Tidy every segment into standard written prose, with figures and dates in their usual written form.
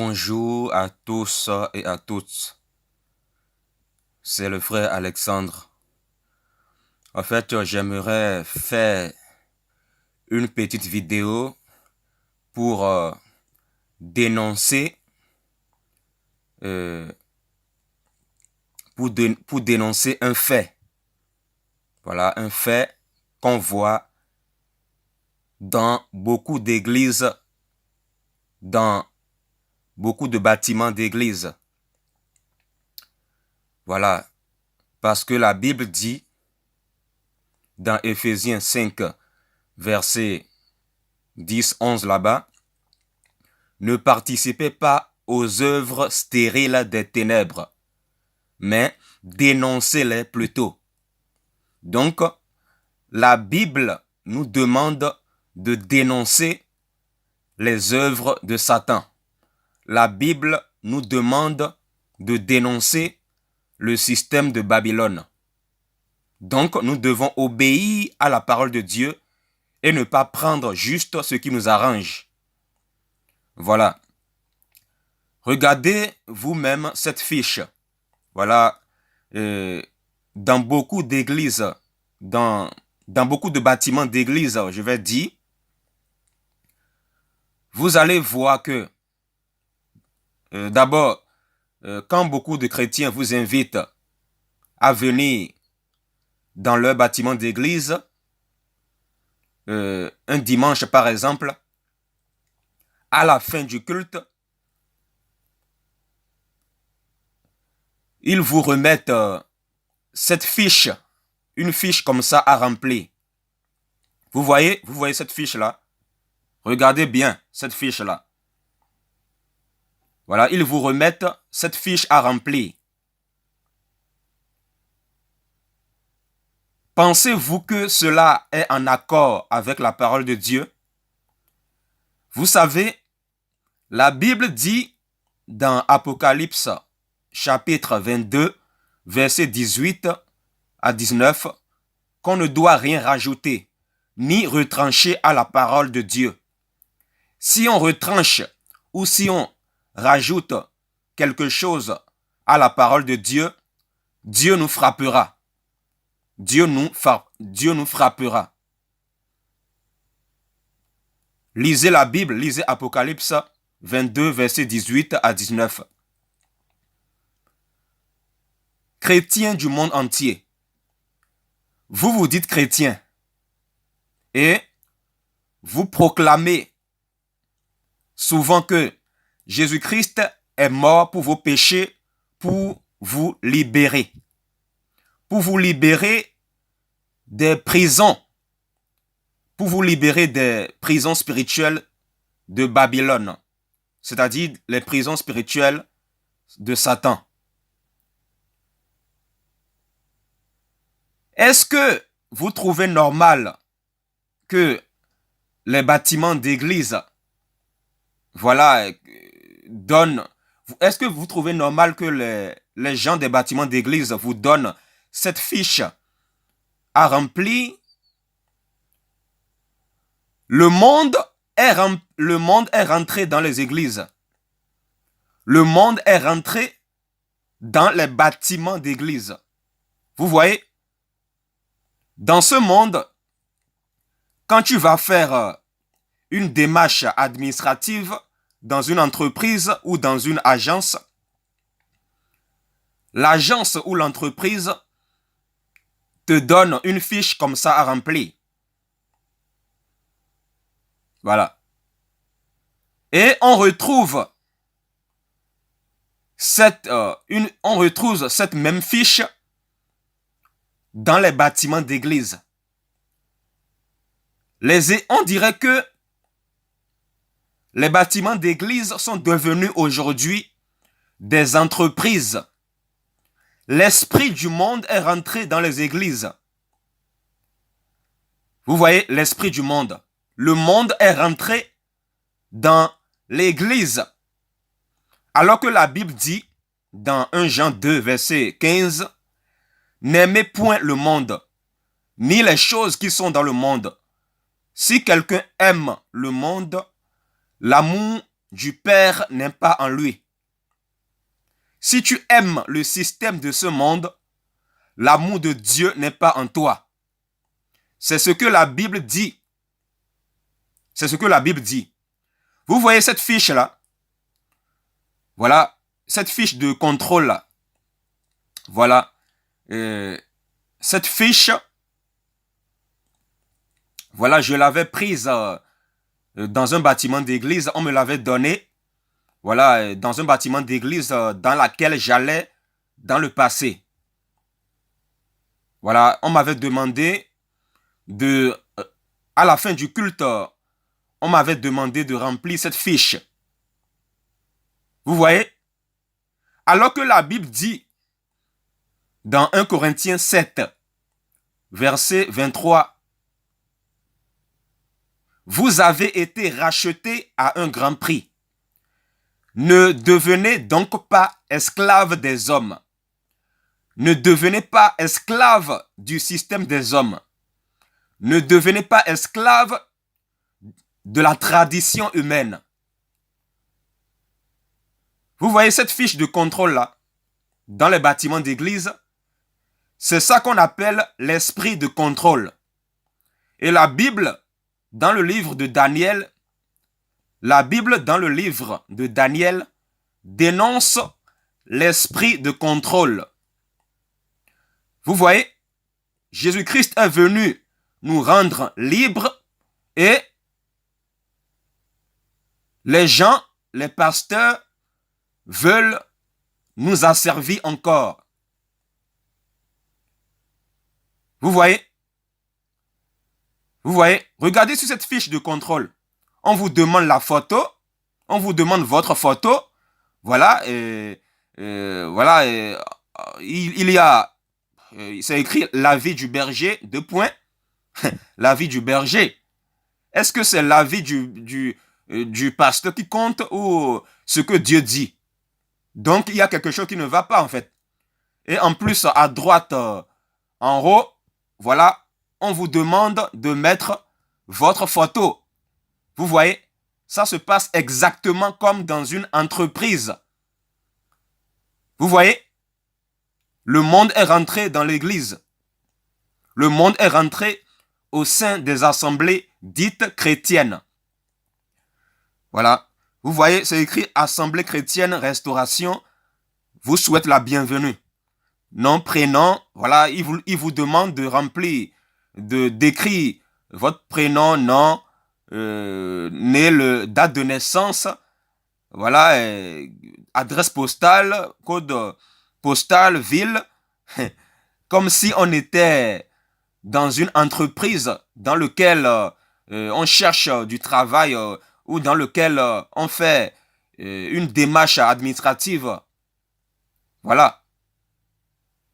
Bonjour à tous et à toutes. C'est le frère Alexandre. En fait, j'aimerais faire une petite vidéo pour dénoncer euh, pour dénoncer un fait. Voilà, un fait qu'on voit dans beaucoup d'églises, dans beaucoup de bâtiments d'églises. Voilà, parce que la Bible dit dans Éphésiens 5, verset 10-11 là-bas, ne participez pas aux œuvres stériles des ténèbres, mais dénoncez-les plutôt. Donc, la Bible nous demande de dénoncer les œuvres de Satan. La Bible nous demande de dénoncer le système de Babylone. Donc, nous devons obéir à la parole de Dieu et ne pas prendre juste ce qui nous arrange. Voilà. Regardez vous-même cette fiche. Voilà. Dans beaucoup d'églises, dans beaucoup de bâtiments d'églises, je vais dire, vous allez voir que, d'abord, quand beaucoup de chrétiens vous invitent à venir dans leur bâtiment d'église, un dimanche par exemple, à la fin du culte, ils vous remettent cette fiche, une fiche comme ça à remplir. Vous voyez cette fiche-là? Regardez bien cette fiche-là. Voilà, ils vous remettent cette fiche à remplir. Pensez-vous que cela est en accord avec la parole de Dieu? Vous savez, la Bible dit dans Apocalypse chapitre 22, versets 18 à 19, qu'on ne doit rien rajouter ni retrancher à la parole de Dieu. Si on retranche ou si on rajoute quelque chose à la parole de Dieu, Dieu nous frappera. Dieu nous frappera. Lisez la Bible, lisez Apocalypse 22, versets 18 à 19. Chrétiens du monde entier, vous vous dites chrétiens et vous proclamez souvent que Jésus-Christ est mort pour vos péchés, pour vous libérer. Pour vous libérer des prisons. Pour vous libérer des prisons spirituelles de Babylone. C'est-à-dire les prisons spirituelles de Satan. Est-ce que vous trouvez normal que les bâtiments d'église, voilà, donnent... Est-ce que vous trouvez normal que les gens des bâtiments d'église vous donnent cette fiche à remplir? Le monde est rentré dans les églises. Le monde est rentré dans les bâtiments d'église. Vous voyez? Dans ce monde, quand tu vas faire une démarche administrative dans une entreprise ou dans une agence, l'agence ou l'entreprise te donne une fiche comme ça à remplir. Voilà. Et on retrouve cette même fiche dans les bâtiments d'église. On dirait que les bâtiments d'église sont devenus aujourd'hui des entreprises. L'esprit du monde est rentré dans les églises. Vous voyez, l'esprit du monde. Le monde est rentré dans l'église. Alors que la Bible dit, dans 1 Jean 2, verset 15, « N'aimez point le monde, ni les choses qui sont dans le monde. Si quelqu'un aime le monde, l'amour du Père n'est pas en lui. Si tu aimes le système de ce monde, l'amour de Dieu n'est pas en toi. C'est ce que la Bible dit. C'est ce que la Bible dit. Vous voyez cette fiche-là? Voilà, cette fiche de contrôle-là. Voilà. Cette fiche, voilà, je l'avais prise dans un bâtiment d'église. On me l'avait donnée. Voilà, dans un bâtiment d'église dans laquelle j'allais dans le passé. Voilà, on m'avait demandé à la fin du culte, on m'avait demandé de remplir cette fiche. Vous voyez? Alors que la Bible dit dans 1 Corinthiens 7, verset 23, vous avez été rachetés à un grand prix. Ne devenez donc pas esclaves des hommes. Ne devenez pas esclaves du système des hommes. Ne devenez pas esclaves de la tradition humaine. Vous voyez cette fiche de contrôle-là, dans les bâtiments d'église, c'est ça qu'on appelle l'esprit de contrôle. Et la Bible, dans le livre de Daniel, dénonce l'esprit de contrôle. Vous voyez, Jésus-Christ est venu nous rendre libres et les gens, les pasteurs, veulent nous asservir encore. Vous voyez? Vous voyez? Regardez sur cette fiche de contrôle. On vous demande la photo, on vous demande votre photo. Voilà, voilà, il y a, c'est écrit l'avis du berger, 2 points. L'avis du berger. Est-ce que c'est l'avis du pasteur qui compte ou ce que Dieu dit? Donc, il y a quelque chose qui ne va pas, en fait. Et en plus, à droite, en haut, voilà, on vous demande de mettre votre photo. Vous voyez, ça se passe exactement comme dans une entreprise. Vous voyez, le monde est rentré dans l'église. Le monde est rentré au sein des assemblées dites chrétiennes. Voilà. Vous voyez, c'est écrit Assemblée chrétienne Restauration vous souhaite la bienvenue. Nom, prénom, voilà, il vous demande de remplir, d'écrire votre prénom, nom, né, date de naissance, voilà, adresse postale, code postal, ville, comme si on était dans une entreprise dans laquelle on cherche du travail ou dans lequel on fait une démarche administrative. Voilà.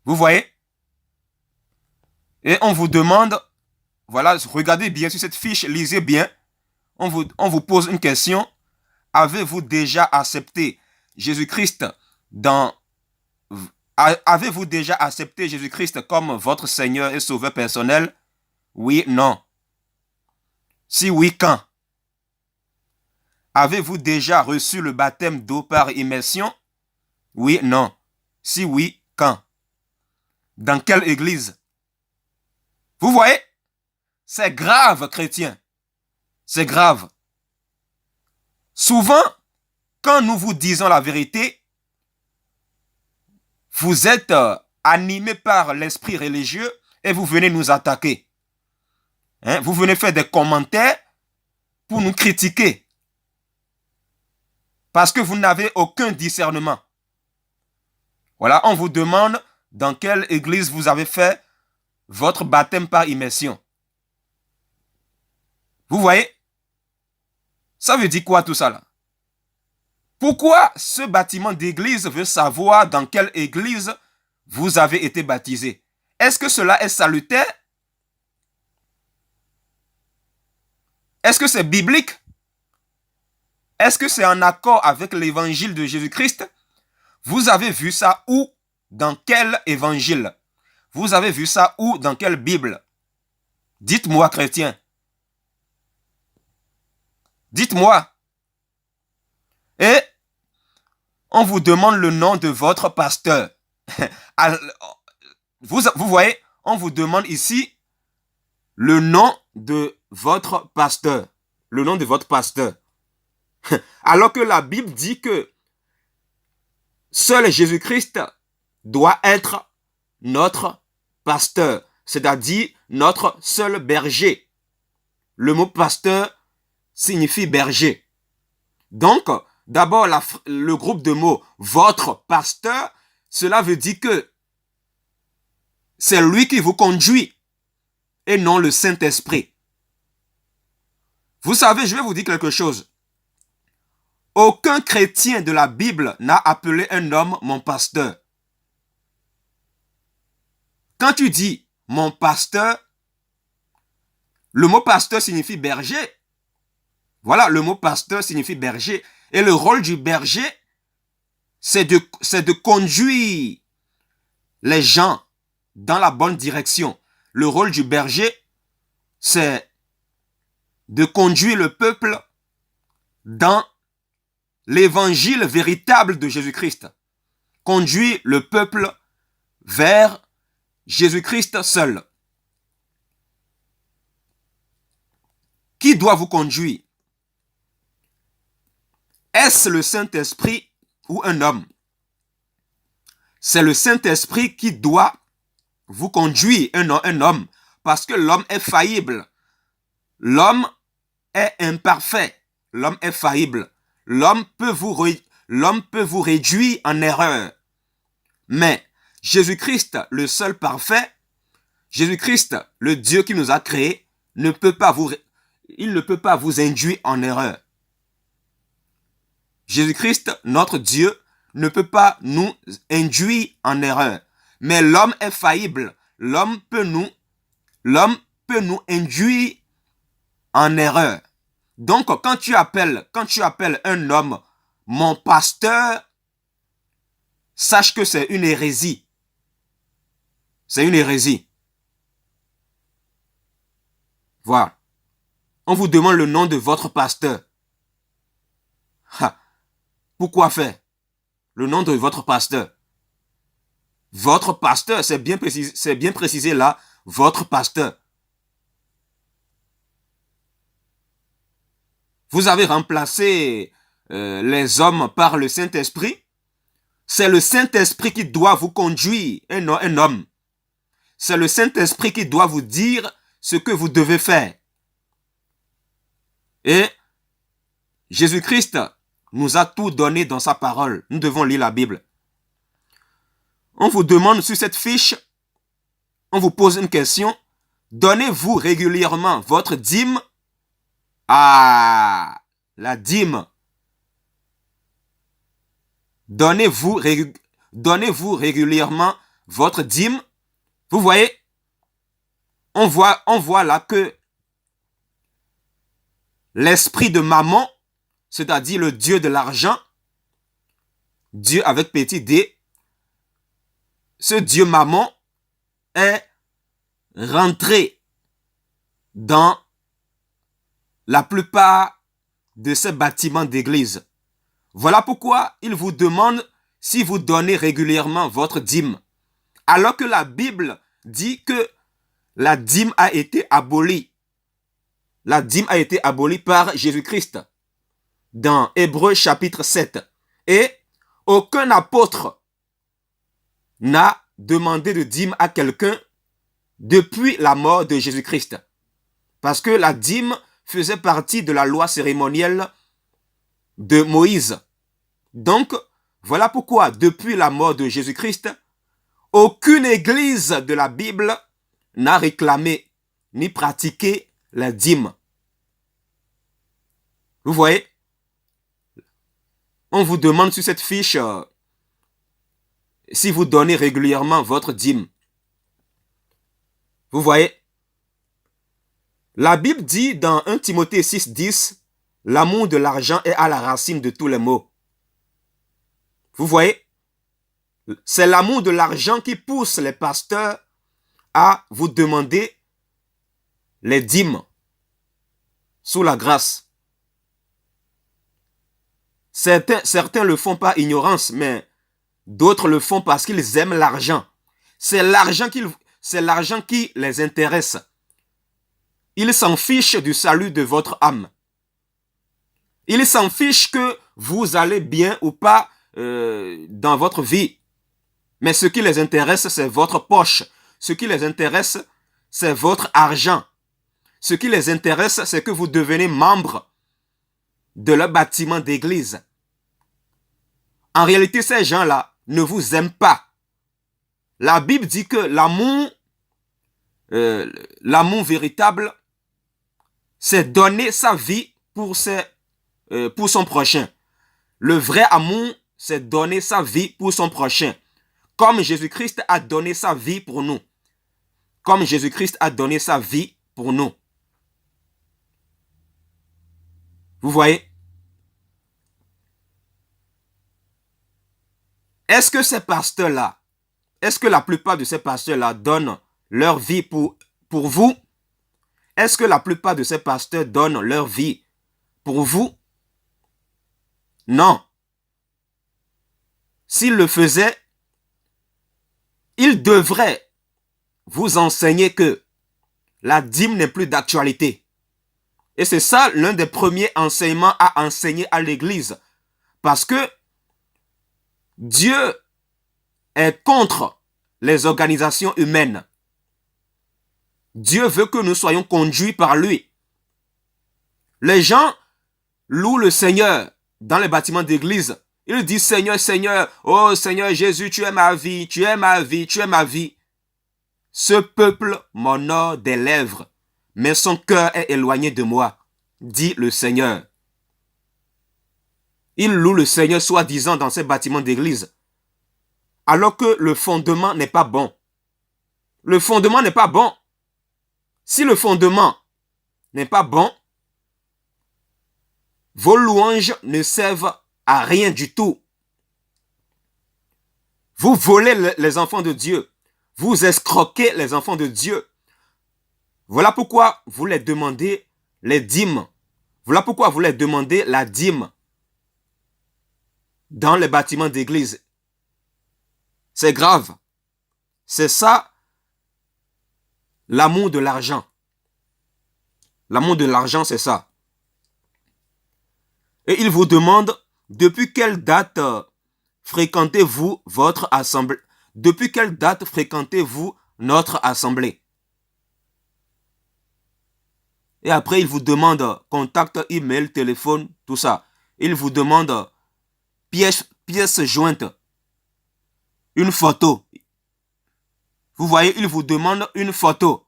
Vous voyez? Et on vous demande, voilà, regardez bien sur cette fiche, lisez bien. On vous pose une question. Avez-vous déjà accepté Jésus-Christ Avez-vous déjà accepté Jésus-Christ comme votre Seigneur et Sauveur personnel? Oui, non. Si oui, quand? Avez-vous déjà reçu le baptême d'eau par immersion? Oui, non. Si oui, quand? Dans quelle église? Vous voyez? C'est grave, chrétien. C'est grave. Souvent, quand nous vous disons la vérité, vous êtes animé par l'esprit religieux et vous venez nous attaquer. Hein? Vous venez faire des commentaires pour nous critiquer. Parce que vous n'avez aucun discernement. Voilà, on vous demande dans quelle église vous avez fait votre baptême par immersion. Vous voyez? Ça veut dire quoi tout ça là? Pourquoi ce bâtiment d'église veut savoir dans quelle église vous avez été baptisé? Est-ce que cela est salutaire? Est-ce que c'est biblique? Est-ce que c'est en accord avec l'évangile de Jésus-Christ? Vous avez vu ça où? Dans quel évangile? Vous avez vu ça où? Dans quelle Bible? Dites-moi, chrétien. Dites-moi. on vous demande le nom de votre pasteur. Vous voyez, on vous demande ici le nom de votre pasteur. Le nom de votre pasteur. Alors que la Bible dit que seul Jésus-Christ doit être notre pasteur, c'est-à-dire notre seul berger. Le mot pasteur signifie berger. Donc, d'abord, le groupe de mots « votre pasteur », cela veut dire que c'est lui qui vous conduit et non le Saint-Esprit. Vous savez, je vais vous dire quelque chose. Aucun chrétien de la Bible n'a appelé un homme mon pasteur. Quand tu dis mon pasteur, le mot pasteur signifie berger. Voilà, le mot pasteur signifie berger. Et le rôle du berger, c'est de conduire les gens dans la bonne direction. Le rôle du berger, c'est de conduire le peuple dans l'évangile véritable de Jésus-Christ. Conduire le peuple vers Jésus-Christ seul. Qui doit vous conduire? Est-ce le Saint-Esprit ou un homme? C'est le Saint-Esprit qui doit vous conduire, un homme, parce que l'homme est faillible. L'homme est imparfait. L'homme est faillible. L'homme peut vous réduire en erreur. Mais Jésus-Christ, le seul parfait, Jésus-Christ, le Dieu qui nous a créés, il ne peut pas vous induire en erreur. Jésus-Christ, notre Dieu, ne peut pas nous induire en erreur. Mais l'homme est faillible. L'homme peut nous induire en erreur. Donc, quand tu appelles un homme mon pasteur, sache que c'est une hérésie. C'est une hérésie. Voilà. On vous demande le nom de votre pasteur. Pourquoi faire? Le nom de votre pasteur. Votre pasteur, c'est bien précisé là, votre pasteur. Vous avez remplacé les hommes par le Saint-Esprit. C'est le Saint-Esprit qui doit vous conduire et non un homme. C'est le Saint-Esprit qui doit vous dire ce que vous devez faire. Et Jésus-Christ nous a tout donné dans sa parole. Nous devons lire la Bible. On vous demande sur cette fiche, on vous pose une question. Donnez-vous régulièrement votre dîme? Ah, la dîme. Donnez-vous régulièrement votre dîme? Vous voyez, on voit là que l'esprit de Mammon, c'est-à-dire le Dieu de l'argent, Dieu avec petit d, ce Dieu Mammon est rentré dans la plupart de ces bâtiments d'église. Voilà pourquoi il vous demande si vous donnez régulièrement votre dîme. Alors que la Bible dit que la dîme a été abolie. La dîme a été abolie par Jésus-Christ dans Hébreux chapitre 7. Et aucun apôtre n'a demandé de dîme à quelqu'un depuis la mort de Jésus-Christ. Parce que la dîme faisait partie de la loi cérémonielle de Moïse. Donc, voilà pourquoi, depuis la mort de Jésus-Christ, aucune église de la Bible n'a réclamé ni pratiqué la dîme. Vous voyez? On vous demande sur cette fiche si vous donnez régulièrement votre dîme. Vous voyez? La Bible dit dans 1 Timothée 6,10, l'amour de l'argent est à la racine de tous les maux. Vous voyez? C'est l'amour de l'argent qui pousse les pasteurs à vous demander les dîmes sous la grâce. Certains le font par ignorance, mais d'autres le font parce qu'ils aiment l'argent. C'est l'argent qui les intéresse. Ils s'en fichent du salut de votre âme. Ils s'en fichent que vous allez bien ou pas dans votre vie. Mais ce qui les intéresse, c'est votre poche. Ce qui les intéresse, c'est votre argent. Ce qui les intéresse, c'est que vous devenez membre de leur bâtiment d'église. En réalité, ces gens-là ne vous aiment pas. La Bible dit que l'amour véritable, c'est donner sa vie pour son prochain. Le vrai amour, c'est donner sa vie pour son prochain. Comme Jésus-Christ a donné sa vie pour nous. Comme Jésus-Christ a donné sa vie pour nous. Vous voyez? Est-ce que ces pasteurs-là, est-ce que la plupart de ces pasteurs-là donnent leur vie pour vous? Est-ce que la plupart de ces pasteurs donnent leur vie pour vous? Non. S'ils le faisaient, ils devraient vous enseigner que la dîme n'est plus d'actualité. Et c'est ça l'un des premiers enseignements à enseigner à l'Église. Parce que Dieu est contre les organisations humaines. Dieu veut que nous soyons conduits par lui. Les gens louent le Seigneur dans les bâtiments d'église. Ils disent Seigneur, Seigneur, oh Seigneur Jésus, tu es ma vie, tu es ma vie, tu es ma vie. Ce peuple m'honore des lèvres, mais son cœur est éloigné de moi, dit le Seigneur. Ils louent le Seigneur soi-disant dans ces bâtiments d'église, alors que le fondement n'est pas bon. Le fondement n'est pas bon. Si le fondement n'est pas bon, vos louanges ne servent à rien du tout. Vous volez les enfants de Dieu. Vous escroquez les enfants de Dieu. Voilà pourquoi vous les demandez les dîmes. Voilà pourquoi vous les demandez la dîme dans les bâtiments d'église. C'est grave. C'est ça, l'amour de l'argent. L'amour de l'argent, c'est ça. Et il vous demande depuis quelle date fréquentez-vous votre assemblée? Depuis quelle date fréquentez-vous notre assemblée? Et après, il vous demande contact, email, téléphone, tout ça. Il vous demande pièce jointe, une photo. Vous voyez, il vous demande une photo.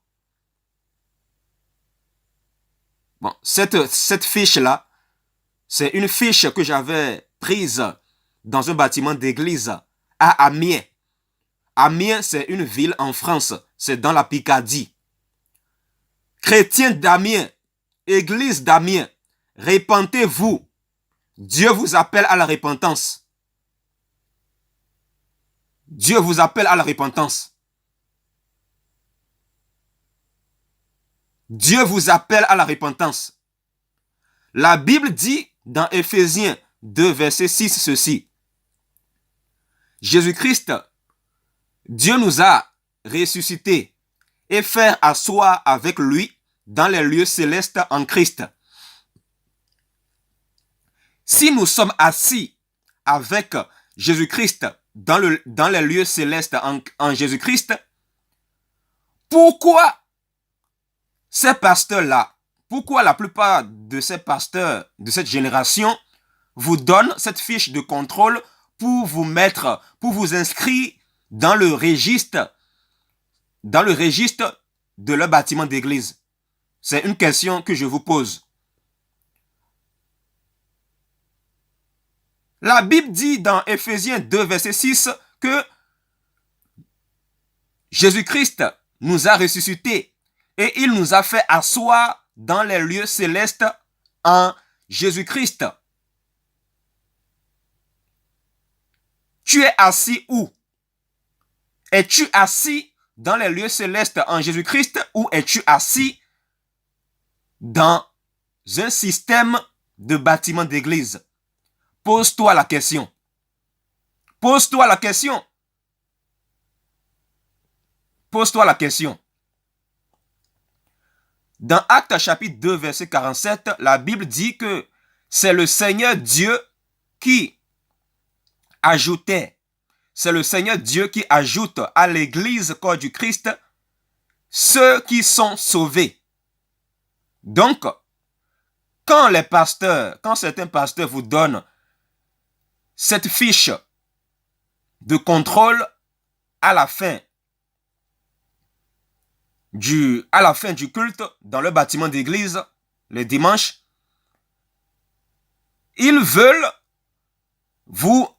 Bon, cette fiche-là, c'est une fiche que j'avais prise dans un bâtiment d'église à Amiens. Amiens, c'est une ville en France. C'est dans la Picardie. Chrétiens d'Amiens, église d'Amiens, repentez-vous. Dieu vous appelle à la repentance. Dieu vous appelle à la repentance. Dieu vous appelle à la repentance. La Bible dit dans Éphésiens 2, verset 6, ceci. Jésus-Christ, Dieu nous a ressuscités et fait asseoir avec lui dans les lieux célestes en Christ. Si nous sommes assis avec Jésus-Christ dans les lieux célestes en Jésus-Christ, pourquoi ces pasteurs-là, pourquoi la plupart de ces pasteurs de cette génération vous donnent cette fiche de contrôle pour vous inscrire dans le registre de leur bâtiment d'église? C'est une question que je vous pose. La Bible dit dans Éphésiens 2, verset 6 que Jésus-Christ nous a ressuscités et il nous a fait asseoir dans les lieux célestes en Jésus-Christ. Tu es assis où? Es-tu assis dans les lieux célestes en Jésus-Christ ou es-tu assis dans un système de bâtiment d'église? Pose-toi la question. Pose-toi la question. Pose-toi la question. Dans Actes chapitre 2, verset 47, la Bible dit que c'est le Seigneur Dieu qui ajoutait, c'est le Seigneur Dieu qui ajoute à l'Église corps du Christ ceux qui sont sauvés. Donc, quand certains pasteurs vous donnent cette fiche de contrôle à la fin du culte dans le bâtiment d'église, le dimanche, ils veulent vous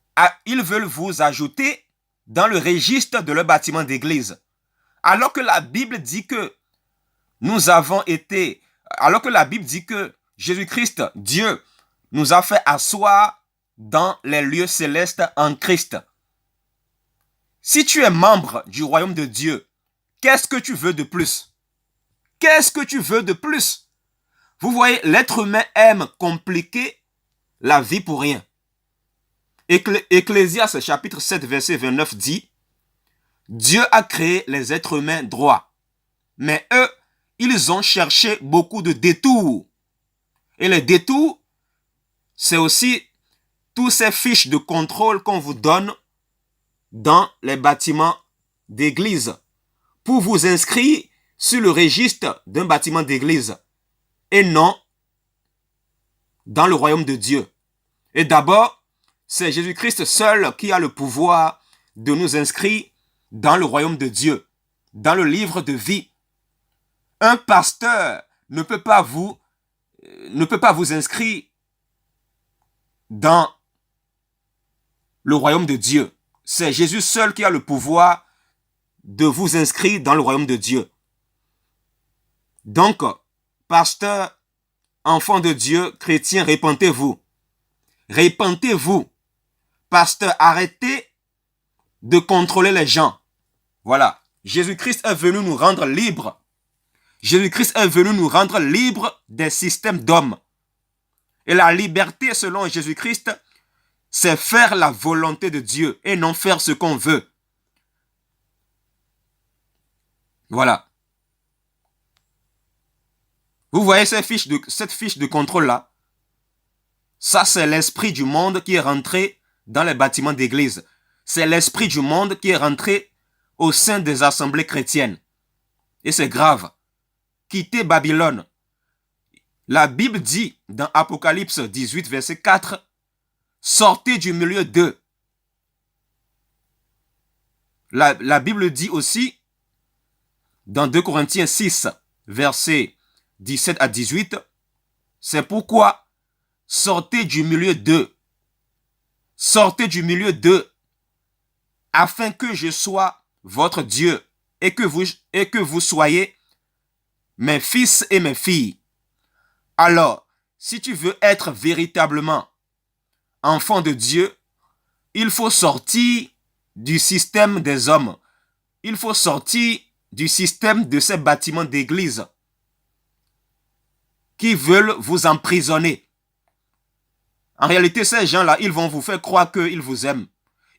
ajouter dans le registre de leur bâtiment d'église. Alors que la Bible dit que Jésus-Christ, Dieu, nous a fait asseoir dans les lieux célestes en Christ. Si tu es membre du royaume de Dieu, qu'est-ce que tu veux de plus? Qu'est-ce que tu veux de plus? Vous voyez, l'être humain aime compliquer la vie pour rien. Ecclésiaste chapitre 7, verset 29 dit « Dieu a créé les êtres humains droits, mais eux, ils ont cherché beaucoup de détours. » Et les détours, c'est aussi tous ces fiches de contrôle qu'on vous donne dans les bâtiments d'église pour vous inscrire sur le registre d'un bâtiment d'église et non dans le royaume de Dieu. Et d'abord, c'est Jésus-Christ seul qui a le pouvoir de nous inscrire dans le royaume de Dieu, dans le livre de vie. Un pasteur ne peut pas vous inscrire dans le royaume de Dieu. C'est Jésus seul qui a le pouvoir de vous inscrire dans le royaume de Dieu. Donc, pasteur, enfant de Dieu, chrétien, repentez-vous. Repentez-vous. Pasteur, arrêtez de contrôler les gens. Voilà. Jésus-Christ est venu nous rendre libres. Jésus-Christ est venu nous rendre libres des systèmes d'hommes. Et la liberté, selon Jésus-Christ, c'est faire la volonté de Dieu et non faire ce qu'on veut. Voilà. Vous voyez cette fiche de contrôle-là? Ça, c'est l'esprit du monde qui est rentré dans les bâtiments d'église. C'est l'esprit du monde qui est rentré au sein des assemblées chrétiennes. Et c'est grave. Quittez Babylone. La Bible dit dans Apocalypse 18, verset 4, « Sortez du milieu d'eux. » La Bible dit aussi dans 2 Corinthiens 6, verset 17 à 18, « C'est pourquoi sortez du milieu d'eux. Sortez du milieu d'eux, afin que je sois votre Dieu et que vous soyez mes fils et mes filles. » Alors, si tu veux être véritablement enfant de Dieu, il faut sortir du système des hommes. Il faut sortir du système de ces bâtiments d'église qui veulent vous emprisonner. En réalité, ces gens-là, ils vont vous faire croire qu'ils vous aiment.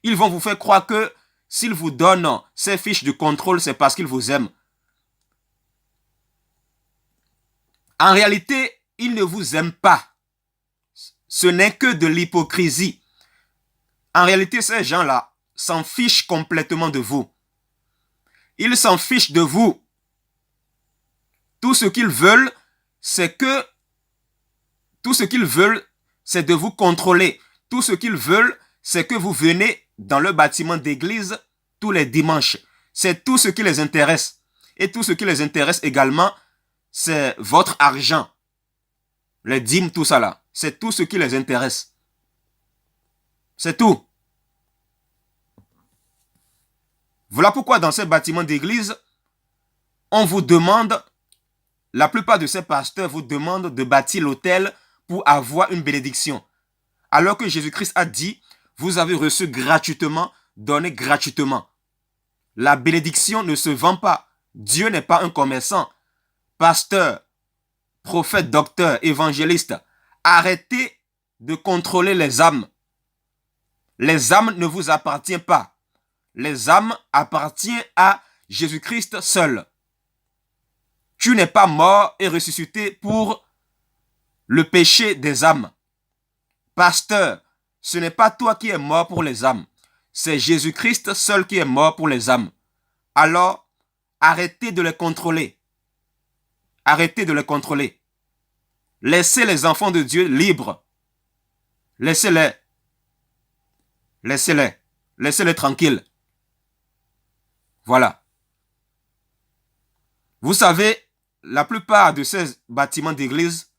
Ils vont vous faire croire que s'ils vous donnent ces fiches de contrôle, c'est parce qu'ils vous aiment. En réalité, ils ne vous aiment pas. Ce n'est que de l'hypocrisie. En réalité, ces gens-là s'en fichent complètement de vous. Ils s'en fichent de vous. Tout ce qu'ils veulent, c'est de vous contrôler. Tout ce qu'ils veulent, c'est que vous venez dans le bâtiment d'église tous les dimanches. C'est tout ce qui les intéresse. Et tout ce qui les intéresse également, c'est votre argent. Les dîmes, tout ça là. C'est tout ce qui les intéresse. C'est tout. Voilà pourquoi dans ces bâtiments d'église, on vous demande, la plupart de ces pasteurs vous demandent de bâtir l'autel pour avoir une bénédiction. Alors que Jésus-Christ a dit, vous avez reçu gratuitement, donnez gratuitement. La bénédiction ne se vend pas. Dieu n'est pas un commerçant. Pasteur, prophète, docteur, évangéliste, arrêtez de contrôler les âmes. Les âmes ne vous appartiennent pas. Les âmes appartiennent à Jésus-Christ seul. Tu n'es pas mort et ressuscité pour le péché des âmes. Pasteur, ce n'est pas toi qui es mort pour les âmes. C'est Jésus-Christ seul qui est mort pour les âmes. Alors, arrêtez de les contrôler. Arrêtez de les contrôler. Laissez les enfants de Dieu libres. Laissez-les. Laissez-les. Laissez-les tranquilles. Voilà. Vous savez, la plupart de ces bâtiments d'église,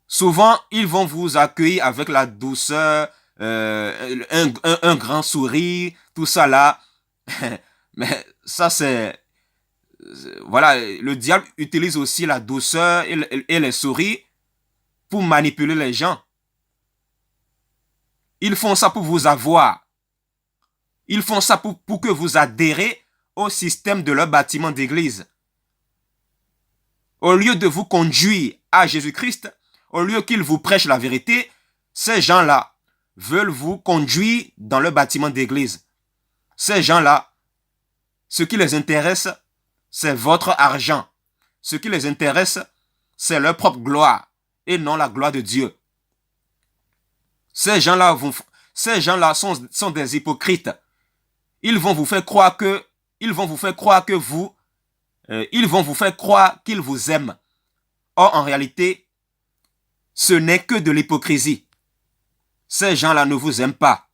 souvent, ils vont vous accueillir avec la douceur, un grand sourire, tout ça là. Mais ça, c'est... Voilà, le diable utilise aussi la douceur et les sourires pour manipuler les gens. Ils font ça pour vous avoir. Ils font ça pour que vous adhérez au système de leur bâtiment d'église. Au lieu de vous conduire à Jésus-Christ, au lieu qu'ils vous prêchent la vérité, ces gens-là veulent vous conduire dans le bâtiment d'église. Ces gens-là, ce qui les intéresse, c'est votre argent. Ce qui les intéresse, c'est leur propre gloire et non la gloire de Dieu. Ces gens-là sont des hypocrites. Ils vont vous faire croire que ils vont vous faire croire qu'ils vous aiment. Or, en réalité, ce n'est que de l'hypocrisie. Ces gens-là ne vous aiment pas.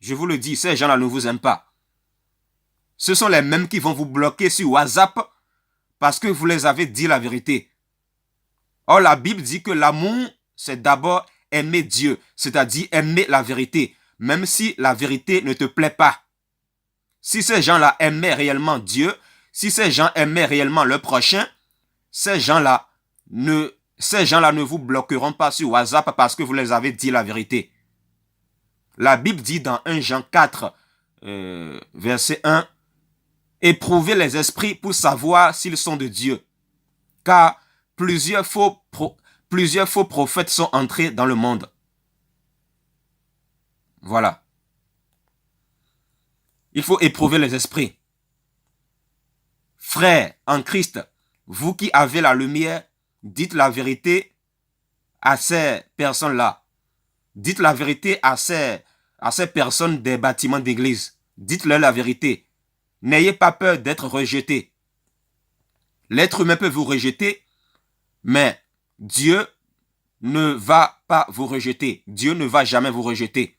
Je vous le dis, ces gens-là ne vous aiment pas. Ce sont les mêmes qui vont vous bloquer sur WhatsApp parce que vous les avez dit la vérité. Or, la Bible dit que l'amour, c'est d'abord aimer Dieu, c'est-à-dire aimer la vérité, même si la vérité ne te plaît pas. Si ces gens-là aimaient réellement Dieu, si ces gens aimaient réellement le prochain, ces gens-là ne vous bloqueront pas sur WhatsApp parce que vous les avez dit la vérité. La Bible dit dans 1 Jean 4, verset 1, « Éprouvez les esprits pour savoir s'ils sont de Dieu, car plusieurs faux prophètes sont entrés dans le monde. » Voilà. Il faut éprouver les esprits. Frères en Christ, vous qui avez la lumière, dites la vérité à ces personnes-là. Dites la vérité à ces personnes des bâtiments d'église. Dites-leur la vérité. N'ayez pas peur d'être rejeté. L'être humain peut vous rejeter, mais Dieu ne va pas vous rejeter. Dieu ne va jamais vous rejeter.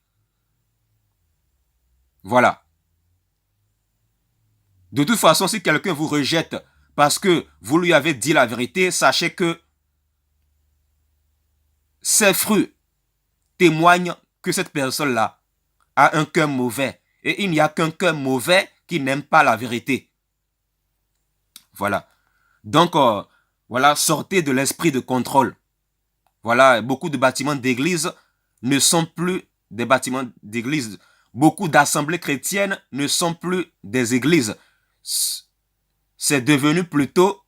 Voilà. De toute façon, si quelqu'un vous rejette parce que vous lui avez dit la vérité, sachez que ses fruits témoignent que cette personne-là a un cœur mauvais. Et il n'y a qu'un cœur mauvais qui n'aime pas la vérité. Voilà. Donc, voilà, sortez de l'esprit de contrôle. Voilà, beaucoup de bâtiments d'église ne sont plus des bâtiments d'église. Beaucoup d'assemblées chrétiennes ne sont plus des églises. C'est devenu plutôt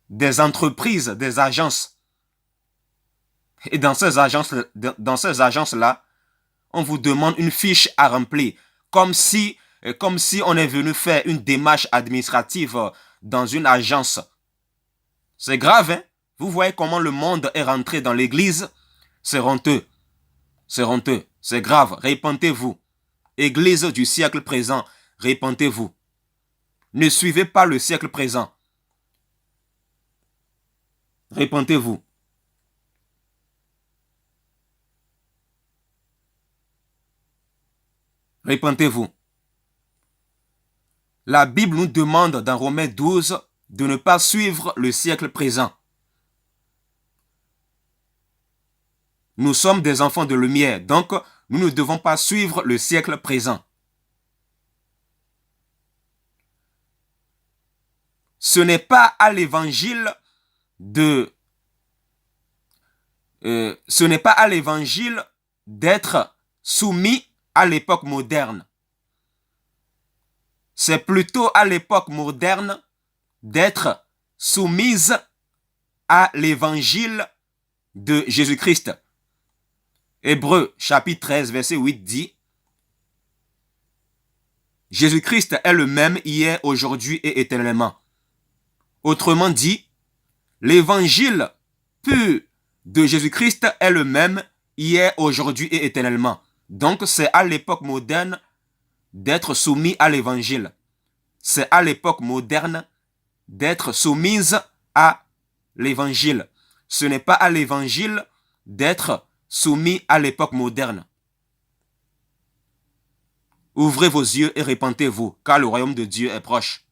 des entreprises, des agences. Et dans ces agences-là, on vous demande une fiche à remplir. Comme si on est venu faire une démarche administrative dans une agence. C'est grave, hein? Vous voyez comment le monde est rentré dans l'église? C'est honteux. C'est honteux. C'est grave. Répentez-vous. Église du siècle présent, répentez-vous. Ne suivez pas le siècle présent. Répentez-vous. Répentez-vous. La Bible nous demande dans Romains 12 de ne pas suivre le siècle présent. Nous sommes des enfants de lumière, donc nous ne devons pas suivre le siècle présent. Ce n'est pas à l'évangile d'être soumis à l'époque moderne. C'est plutôt à l'époque moderne d'être soumise à l'évangile de Jésus-Christ. Hébreux chapitre 13 verset 8 dit: Jésus-Christ est le même hier, aujourd'hui et éternellement. Autrement dit, l'évangile pur de Jésus-Christ est le même hier, aujourd'hui et éternellement. Donc c'est à l'époque moderne d'être soumis à l'évangile. C'est à l'époque moderne d'être soumise à l'évangile. Ce n'est pas à l'évangile d'être soumis à l'époque moderne. Ouvrez vos yeux et repentez-vous, car le royaume de Dieu est proche.